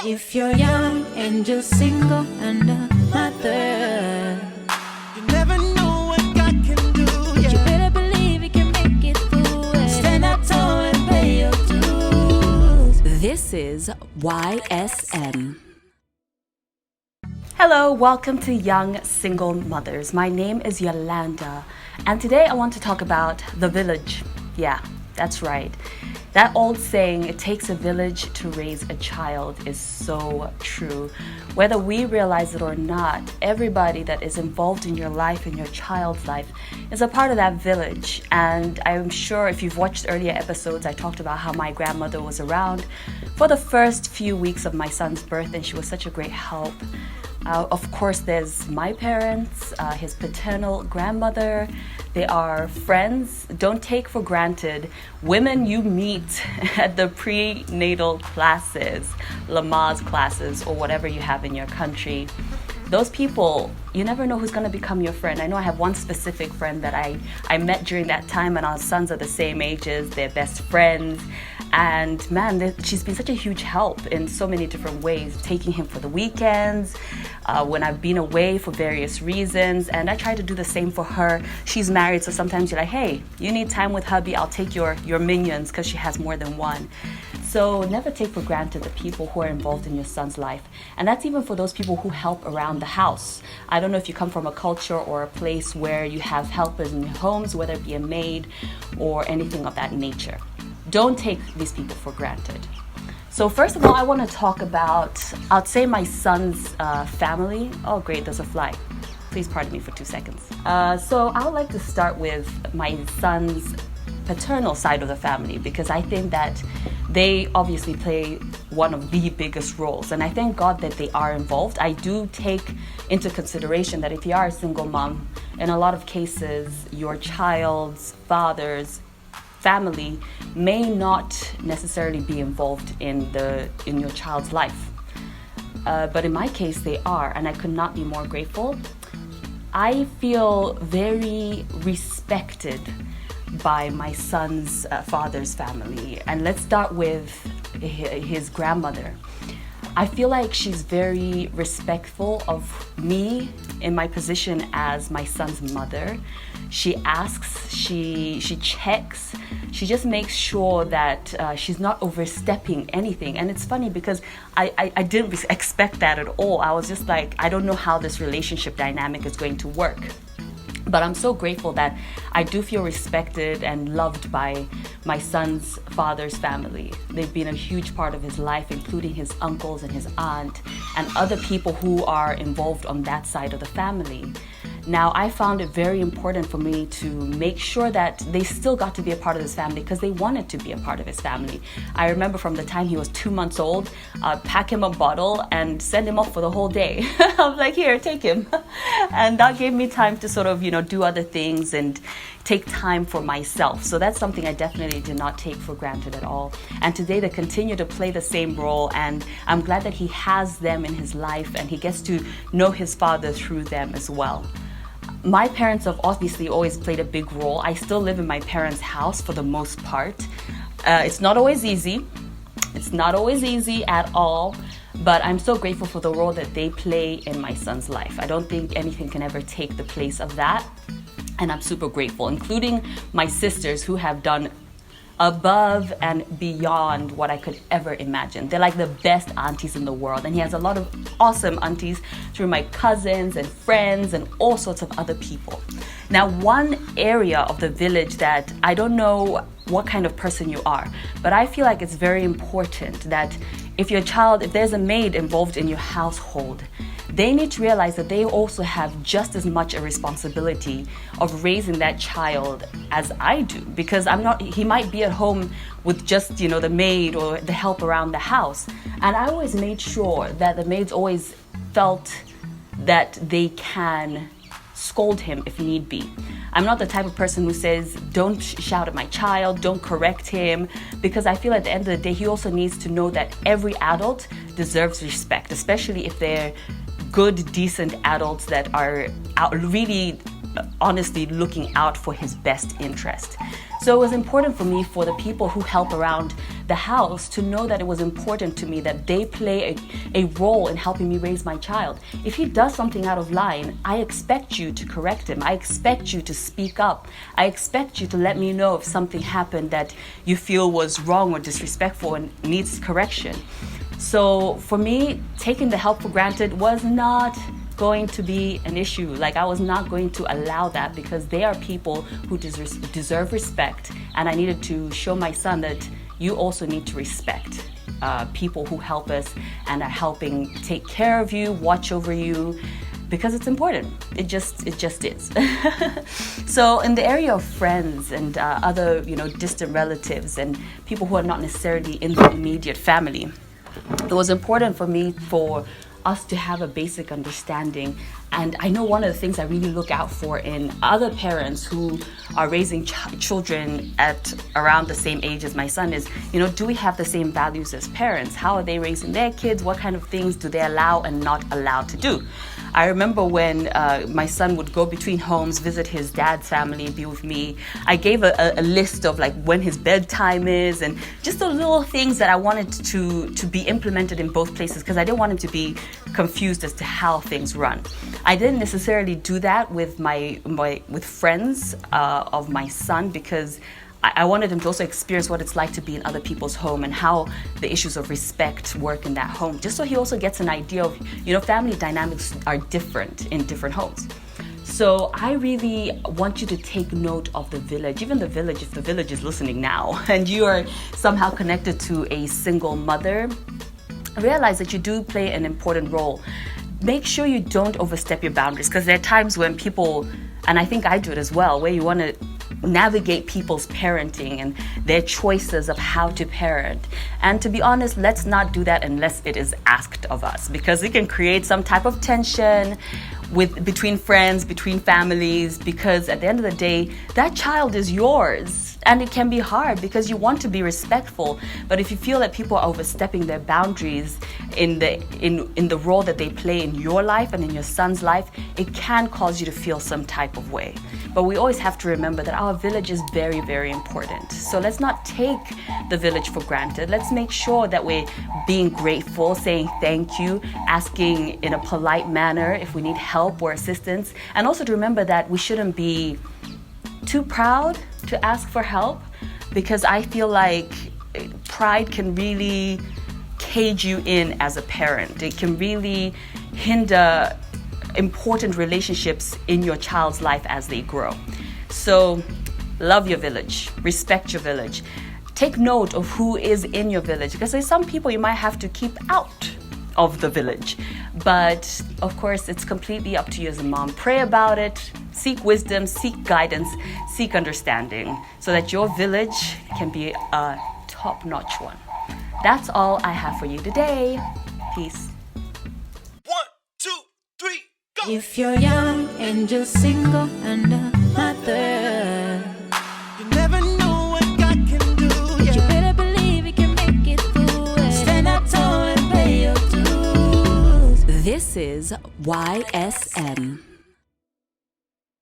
If you're young and just single and a mother, You never know what God can do. but you better believe you can make it through it. Stand up tall and pay your dues. This is YSM. Hello, welcome to Young Single Mothers. My name is Yolanda, and today I want to talk about the village. Yeah, that's right. That old saying, it takes a village to raise a child, is so true. Whether we realize it or not, everybody that is involved in your life and your child's life is a part of that village. And I'm sure if you've watched earlier episodes, I talked about how my grandmother was around for the first few weeks of my son's birth, and she was such a great help. Of course, there's my parents, his paternal grandmother. They are friends. Don't take for granted women you meet at the prenatal classes, Lamaze classes, or whatever you have in your country. Those people, you never know who's going to become your friend. I know I have one specific friend that I met during that time, and our sons are the same ages. They're best friends. And man, she's been such a huge help in so many different ways, taking him for the weekends, when I've been away for various reasons. And I try to do the same for her. She's married, so sometimes you're like, hey, you need time with hubby, I'll take your minions, because she has more than one. So never take for granted the people who are involved in your son's life. And that's even for those people who help around the house. I don't know if you come from a culture or a place where you have helpers in your homes, whether it be a maid or anything of that nature. Don't take these people for granted. So first of all, I want to talk about, I'd say my son's family. Oh great, there's a fly. Please pardon me for 2 seconds. So I would like to start with my son's paternal side of the family, because I think that they obviously play one of the biggest roles, and I thank God that they are involved. I do take into consideration that if you are a single mom, in a lot of cases, your child's father's family may not necessarily be involved in your child's life. But in my case, they are, and I could not be more grateful. I feel very respected by my son's father's family. And let's start with his grandmother. I feel like she's very respectful of me in my position as my son's mother. She asks, she checks, she just makes sure that she's not overstepping anything. And it's funny because I didn't expect that at all. I was just like, I don't know how this relationship dynamic is going to work. But I'm so grateful that I do feel respected and loved by my son's father's family. They've been a huge part of his life, including his uncles and his aunt and other people who are involved on that side of the family. Now, I found it very important for me to make sure that they still got to be a part of this family because they wanted to be a part of his family. I remember from the time he was 2 months old, pack him a bottle and send him off for the whole day. I was like, here, take him. And that gave me time to sort of, do other things and take time for myself. So that's something I definitely did not take for granted at all. And today they continue to play the same role, and I'm glad that he has them in his life and he gets to know his father through them as well. My parents have obviously always played a big role. I still live in my parents' house for the most part. It's not always easy. It's not always easy at all, but I'm so grateful for the role that they play in my son's life. I don't think anything can ever take the place of that, and I'm super grateful, including my sisters who have done above and beyond what I could ever imagine. They're like the best aunties in the world, and he has a lot of awesome aunties through my cousins and friends and all sorts of other people. Now, one area of the village that I don't know what kind of person you are, but I feel like it's very important that if there's a maid involved in your household, they need to realize that they also have just as much a responsibility of raising that child as I do, because he might be at home with just, the maid or the help around the house. And I always made sure that the maids always felt that they can scold him if need be. I'm not the type of person who says, don't shout at my child, don't correct him, because I feel at the end of the day, he also needs to know that every adult deserves respect, especially if they're good, decent adults that are really honestly looking out for his best interest. So it was important for me, for the people who help around the house, to know that it was important to me that they play a role in helping me raise my child. If he does something out of line, I expect you to correct him. I expect you to speak up. I expect you to let me know if something happened that you feel was wrong or disrespectful and needs correction. So for me, taking the help for granted was not going to be an issue. Like, I was not going to allow that, because they are people who deserve respect, and I needed to show my son that you also need to respect people who help us and are helping take care of you, watch over you, because it's important. It just is. So in the area of friends and other, distant relatives and people who are not necessarily in the immediate family, it was important for me for us to have a basic understanding. And I know one of the things I really look out for in other parents who are raising children at around the same age as my son is, do we have the same values as parents? How are they raising their kids? What kind of things do they allow and not allow to do? I remember when my son would go between homes, visit his dad's family, be with me, I gave a list of like when his bedtime is and just the little things that I wanted to be implemented in both places, because I didn't want him to be confused as to how things run. I didn't necessarily do that with with friends of my son, because I wanted him to also experience what it's like to be in other people's home and how the issues of respect work in that home, just so he also gets an idea of, family dynamics are different in different homes. So I really want you to take note of the village, even the village, if the village is listening now and you are somehow connected to a single mother, realize that you do play an important role. Make sure you don't overstep your boundaries, because there are times when people, and I think I do it as well, where you want to navigate people's parenting and their choices of how to parent. And to be honest, let's not do that unless it is asked of us, because it can create some type of tension between friends, between families, because at the end of the day, that child is yours. And it can be hard because you want to be respectful, but if you feel that people are overstepping their boundaries in the role that they play in your life and in your son's life, it can cause you to feel some type of way. But we always have to remember that our village is very, very important. So let's not take the village for granted. Let's make sure that we're being grateful, saying thank you, asking in a polite manner if we need help or assistance, and also to remember that we shouldn't be too proud to ask for help, because I feel like pride can really cage you in as a parent. It can really hinder important relationships in your child's life as they grow. So love your village, respect your village. Take note of who is in your village, because there's some people you might have to keep out of the village. But of course, it's completely up to you as a mom. Pray about it, seek wisdom, seek guidance, seek understanding, so that your village can be a top-notch one. That's all I have for you today. Peace. 1, 2, 3, go! If you're young and you're single and a mother, You never know what God can do, you yeah. better believe you can make it through it. Stand up tall and pay your dues. This is YSM.